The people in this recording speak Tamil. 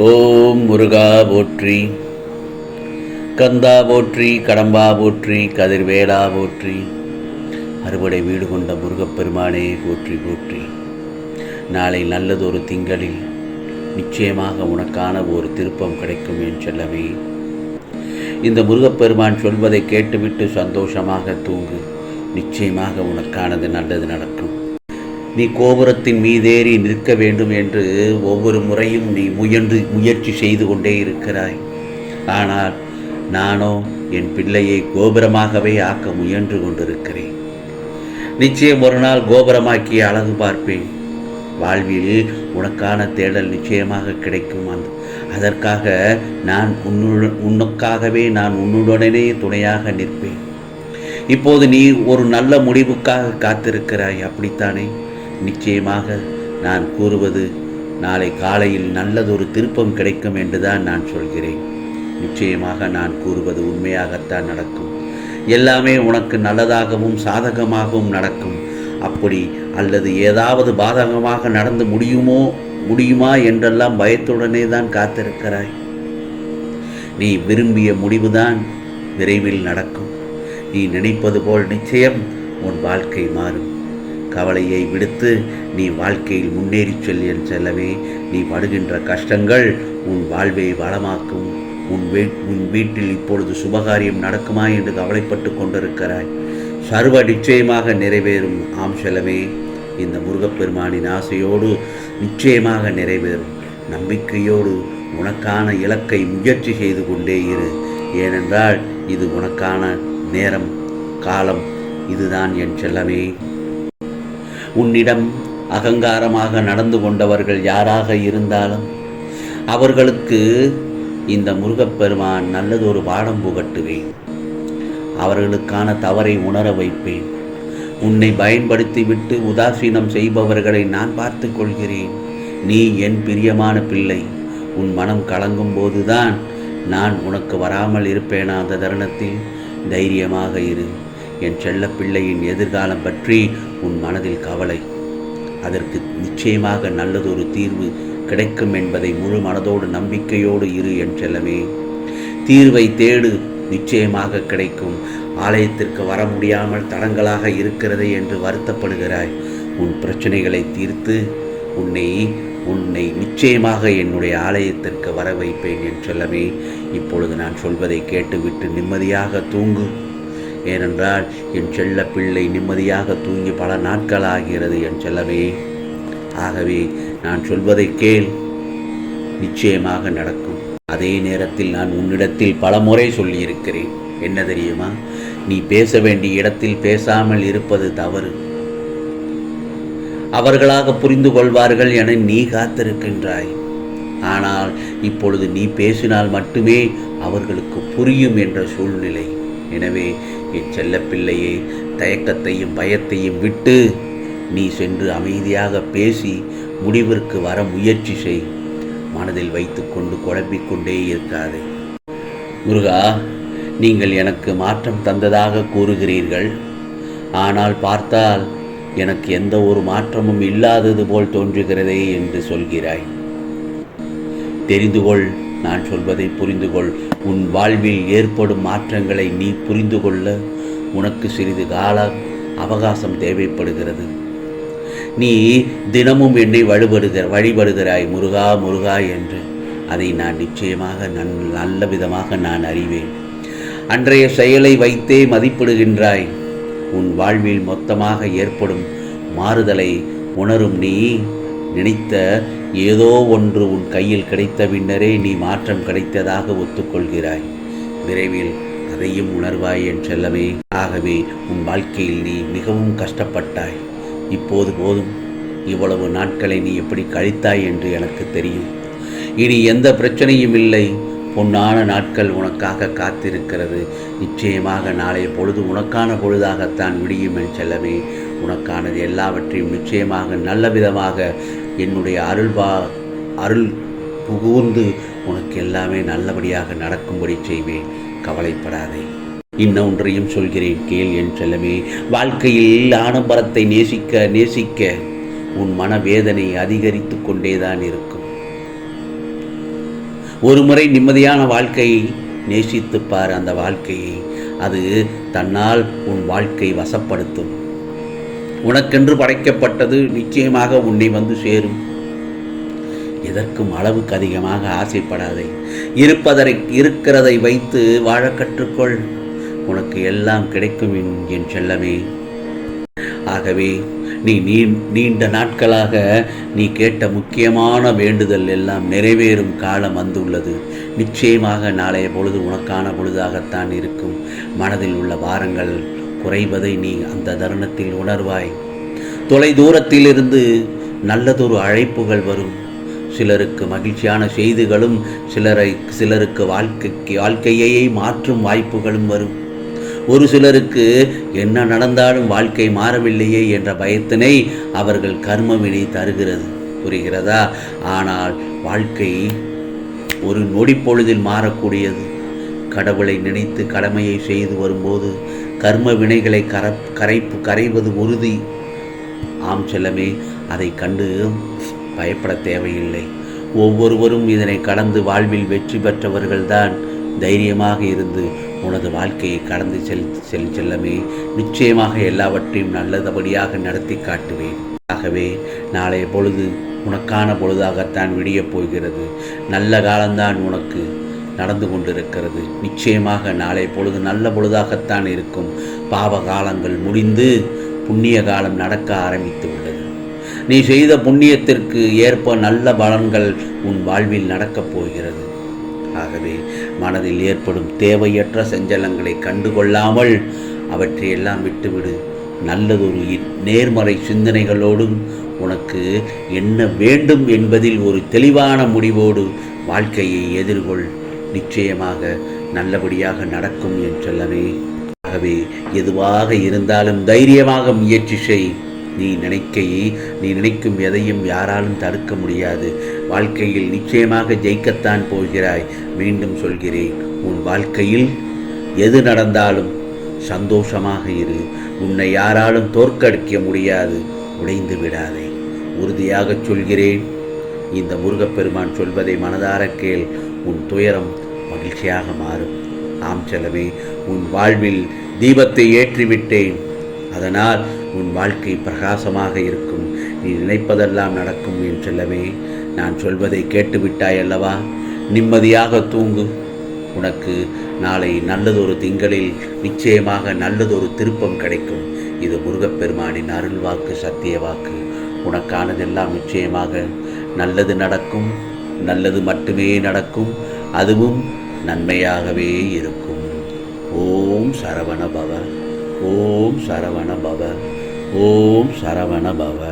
ஓம் முருகா போற்றி, கந்தா போற்றி, கடம்பா போற்றி, கதிர்வேலா போற்றி, அறுவடை வீடு கொண்ட முருகப்பெருமானே போற்றி போற்றி. நாளை நல்லதொரு திங்களில் நிச்சயமாக உனக்கான ஒரு திருப்பம் கிடைக்கும் என் செல்லமே. இந்த முருகப்பெருமான் சொல்வதை கேட்டுவிட்டு சந்தோஷமாக தூங்கு. நிச்சயமாக உனக்கானது நல்லது நடக்கும். நீ கோபுரத்தின் மீதேறி நிற்க வேண்டும் என்று ஒவ்வொரு முறையும் நீ முயற்சி செய்து கொண்டே இருக்கிறாய். ஆனால் நானோ என் பிள்ளையை கோபுரமாகவே ஆக்க முயன்று கொண்டிருக்கிறேன். நிச்சயம் ஒரு நாள் கோபுரமாக்கி அழகு பார்ப்பேன். வாழ்வில் உனக்கான தேடல் நிச்சயமாக கிடைக்கும். அதற்காக உனக்காகவே நான் உன்னுடனே துணையாக நிற்பேன். இப்போது நீ ஒரு நல்ல முடிவுக்காக காத்திருக்கிறாய், அப்படித்தானே? நிச்சயமாக நான் கூறுவது நாளை காலையில் நல்லதொரு திருப்பம் கிடைக்கும் என்றுதான் நான் சொல்கிறேன். நிச்சயமாக நான் கூறுவது உண்மையாகத்தான் நடக்கும். எல்லாமே உனக்கு நல்லதாகவும் சாதகமாகவும் நடக்கும். அப்படி அல்லது ஏதாவது பாதகமாக நடந்து முடியுமா என்றெல்லாம் பயத்துடனே தான் காத்திருக்கிறாய். நீ விரும்பிய முடிவுதான் விரைவில் நடக்கும். நீ நினைப்பது போல் நிச்சயம் உன் வாழ்க்கை மாறும். கவலையை விடுத்து நீ வாழ்க்கையில் முன்னேறி என் செல்லவே. நீ படுகின்ற கஷ்டங்கள் உன் வாழ்வை வளமாக்கும். உன் வீட்டில் இப்பொழுது சுபகாரியம் நடக்குமா என்று கவலைப்பட்டு கொண்டிருக்கிறாய். சர்வ நிச்சயமாக நிறைவேறும். ஆம் செல்லவே, இந்த முருகப்பெருமானின் ஆசையோடு நிச்சயமாக நிறைவேறும். நம்பிக்கையோடு உனக்கான இலக்கை முயற்சி செய்து கொண்டே இரு. ஏனென்றால் இது உனக்கான நேரம், காலம் இதுதான் என் செல்லமே. உன்னிடம் அகங்காரமாக நடந்து கொண்டவர்கள் யாராக இருந்தாலும் அவர்களுக்கு இந்த முருகப்பெருமான் நல்லதொரு பாடம் புகட்டுவேன். அவர்களுக்கான தவறை உணர வைப்பேன். உன்னை பயன்படுத்திவிட்டு உதாசீனம் செய்பவர்களை நான் பார்த்து கொள்கிறேன். நீ என் பிரியமான பிள்ளை. உன் மனம் கலங்கும் போதுதான் நான் உனக்கு வராமல் இருப்பேனா? அந்த தருணத்தில் தைரியமாக இரு. என் செல்ல பிள்ளையின் எதிர்காலம் பற்றி உன் மனதில் கவலை. அதற்கு நிச்சயமாக நல்லதொரு தீர்வு கிடைக்கும் என்பதை முழு மனதோடு நம்பிக்கையோடு இரு என் செல்லமே. தீர்வை தேடு, நிச்சயமாக கிடைக்கும். ஆலயத்திற்கு வர முடியாமல் தடங்களாக இருக்கிறது என்று வருத்தப்படுகிறாய். உன் பிரச்சனைகளை தீர்த்து உன்னை நிச்சயமாக என்னுடைய ஆலயத்திற்கு வர வைப்பேன் என் செல்லமே. இப்பொழுது நான் சொல்வதை கேட்டுவிட்டு நிம்மதியாக தூங்கு. ஏனென்றால் என் செல்ல பிள்ளை நிம்மதியாக தூங்கி பல நாட்கள் ஆகிறது என் செல்லமே. ஆகவே நான் சொல்வதை கேள், நிச்சயமாக நடக்கும். அதே நேரத்தில் நான் உன்னிடத்தில் பல முறை சொல்லியிருக்கிறேன். என்ன தெரியுமா? நீ பேச வேண்டிய இடத்தில் பேசாமல் இருப்பது தவறு. அவர்களாக புரிந்து கொள்வார்கள் என நீ காத்திருக்கின்றாய். ஆனால் இப்பொழுது நீ பேசினால் மட்டுமே அவர்களுக்கு புரியும் என்ற சூழ்நிலை. எனவே என் செல்ல பிள்ளையே, தயக்கத்தையும் பயத்தையும் விட்டு நீ சென்று அமைதியாக பேசி முடிவிற்கு வர முயற்சி செய். மனதில் வைத்துக்கொண்டு குழம்பிக்கொண்டே இருக்காதே. முருகா, நீங்கள் எனக்கு மாற்றம் தந்ததாக கூறுகிறீர்கள். ஆனால் பார்த்தால் எனக்கு எந்த ஒரு மாற்றமும் இல்லாதது போல் தோன்றுகிறதே என்று சொல்கிறாய். தெரிந்து கொள், நான் சொல்வதை புரிந்து கொள். உன் வாழ்வில் ஏற்படும் மாற்றங்களை நீ புரிந்து கொள்ள உனக்கு சிறிது கால அவகாசம் தேவைப்படுகிறது. நீ தினமும் என்னை வழிபடுகிறாய் முருகா முருகா என்று. அதை நான் நிச்சயமாக நல்ல விதமாக நான் அறிவேன். அன்றைய செயலை வைத்தே மதிப்பிடுகின்றாய். உன் வாழ்வில் மொத்தமாக ஏற்படும் மாறுதலை உணரும் நீ நினைத்த ஏதோ ஒன்று உன் கையில் கிடைத்த பின்னரே நீ மாற்றம் கிடைத்ததாக ஒத்துக்கொள்கிறாய். விரைவில் அதையும் உணர்வாய் என் செல்லமே. ஆகவே உன் வாழ்க்கையில் நீ மிகவும் கஷ்டப்பட்டாய். இப்போது போதும். இவ்வளவு நாட்களை நீ எப்படி கழித்தாய் என்று எனக்கு தெரியும். இனி எந்த பிரச்சனையும் இல்லை. பொன்னான நாட்கள் உனக்காக காத்திருக்கிறது. நிச்சயமாக நாளைய பொழுது உனக்கான பொழுதாகத்தான் விடியும் என் செல்லமே. உனக்கானது எல்லாவற்றையும் நிச்சயமாக நல்ல விதமாக என்னுடைய அருள் புகுந்து உனக்கு எல்லாமே நல்லபடியாக நடக்கும்படி செய்வேன். கவலைப்படாதே. இன்னொன்றையும் சொல்கிறேன், கேள் என் செல்லமே. வாழ்க்கையில் ஆடம்பரத்தை நேசிக்க உன் மனவேதனை அதிகரித்து கொண்டேதான் இருக்கும். ஒரு முறை நிம்மதியான வாழ்க்கையை நேசித்துப்பார். அந்த வாழ்க்கையை அது தன்னால் உன் வாழ்க்கை வசப்படுத்தும். உனக்கென்று படைக்கப்பட்டது நிச்சயமாக உன்னை வந்து சேரும். எதற்கும் அளவுக்கு அதிகமாக ஆசைப்படாதே. இருக்கிறதை வைத்து வாழ கற்றுக்கொள். உனக்கு எல்லாம் கிடைக்கும் என் செல்லமே. ஆகவே நீ நீண்ட நாட்களாக நீ கேட்ட முக்கியமான வேண்டுதல் எல்லாம் நிறைவேறும் காலம் வந்துள்ளது. நிச்சயமாக நாளைய பொழுது உனக்கான பொழுதாகத்தான் இருக்கும். மனதில் உள்ள பாரங்கள் குறைவதை நீ அந்த தருணத்தில் உணர்வாய். தொலை தூரத்திலிருந்து நல்லதொரு அழைப்புகள் வரும். சிலருக்கு மகிழ்ச்சியான செய்திகளும் சிலருக்கு வாழ்க்கையை மாற்றும் வாய்ப்புகளும் வரும். ஒரு சிலருக்கு என்ன நடந்தாலும் வாழ்க்கை மாறவில்லையே என்ற பயத்தினை அவர்கள் கர்மவினை தருகிறது. புரிகிறதா? ஆனால் வாழ்க்கை ஒரு நொடி பொழுதில் மாறக்கூடியது. கடவுளை நினைத்து கடமையை செய்து வரும்போது கர்ம வினைகளை கரைவது உறுதி. ஆம் செல்லமே, அதை கண்டு பயப்பட தேவையில்லை. ஒவ்வொருவரும் இதனை கடந்து வாழ்வில் வெற்றி பெற்றவர்கள்தான். தைரியமாக இருந்து உனது வாழ்க்கையை கடந்து செல்லமே. நிச்சயமாக எல்லாவற்றையும் நல்லபடியாக நடத்தி காட்டுவேன். ஆகவே நாளைய பொழுது உனக்கான பொழுதாகத்தான் விடியப் போகிறது. நல்ல காலம்தான் உனக்கு நடந்து கொண்டிருக்கிறது. நிச்சயமாக நாளைய பொழுது நல்ல பொழுதாகத்தான் இருக்கும். பாவ காலங்கள் முடிந்து புண்ணிய காலம் நடக்க ஆரம்பித்து உள்ளது. நீ செய்த புண்ணியத்திற்கு ஏற்ப நல்ல பலன்கள் உன் வாழ்வில் நடக்கப் போகிறது. ஆகவே மனதில் ஏற்படும் தேவையற்ற சஞ்சலங்களை கண்டுகொள்ளாமல் அவற்றையெல்லாம் விட்டுவிடு. நல்லதொரு நேர்மறை சிந்தனைகளோடும் உனக்கு என்ன வேண்டும் என்பதில் ஒரு தெளிவான முடிவோடு வாழ்க்கையை எதிர்கொள். நிச்சயமாக நல்லபடியாக நடக்கும் என் செல்லமே. ஆகவே எதுவாக இருந்தாலும் தைரியமாக முயற்சி செய். நீ நினைக்கும் எதையும் யாராலும் தடுக்க முடியாது. வாழ்க்கையில் நிச்சயமாக ஜெயிக்கத்தான் போகிறாய். மீண்டும் சொல்கிறேன், உன் வாழ்க்கையில் எது நடந்தாலும் சந்தோஷமாக இரு. உன்னை யாராலும் தோற்கடிக்க முடியாது. உடைந்து விடாதே. உறுதியாக சொல்கிறேன், இந்த முருகப்பெருமான் சொல்வதை மனதார கேள். உன் துயரம் மகிழ்ச்சியாக மாறும். ஆம் செல்லமே, உன் வாழ்வில் தீபத்தை ஏற்றிவிட்டேன். அதனால் உன் வாழ்க்கை பிரகாசமாக இருக்கும். நீ நினைப்பதெல்லாம் நடக்கும் என் செல்லமே. நான் சொல்வதை கேட்டுவிட்டாய் அல்லவா? நிம்மதியாக தூங்கு. உனக்கு நாளை நல்லதொரு திங்களில் நிச்சயமாக நல்லதொரு திருப்பம் கிடைக்கும். இது முருகப்பெருமானின் அருள்வாக்கு, சத்திய வாக்கு. உனக்கானதெல்லாம் நிச்சயமாக நல்லது நடக்கும். நல்லது மட்டுமே நடக்கும். அதுவும் நன்மையாகவே இருக்கும். ஓம் சரவண பவ. ஓம் சரவண பவ. ஓம் சரவண பவ.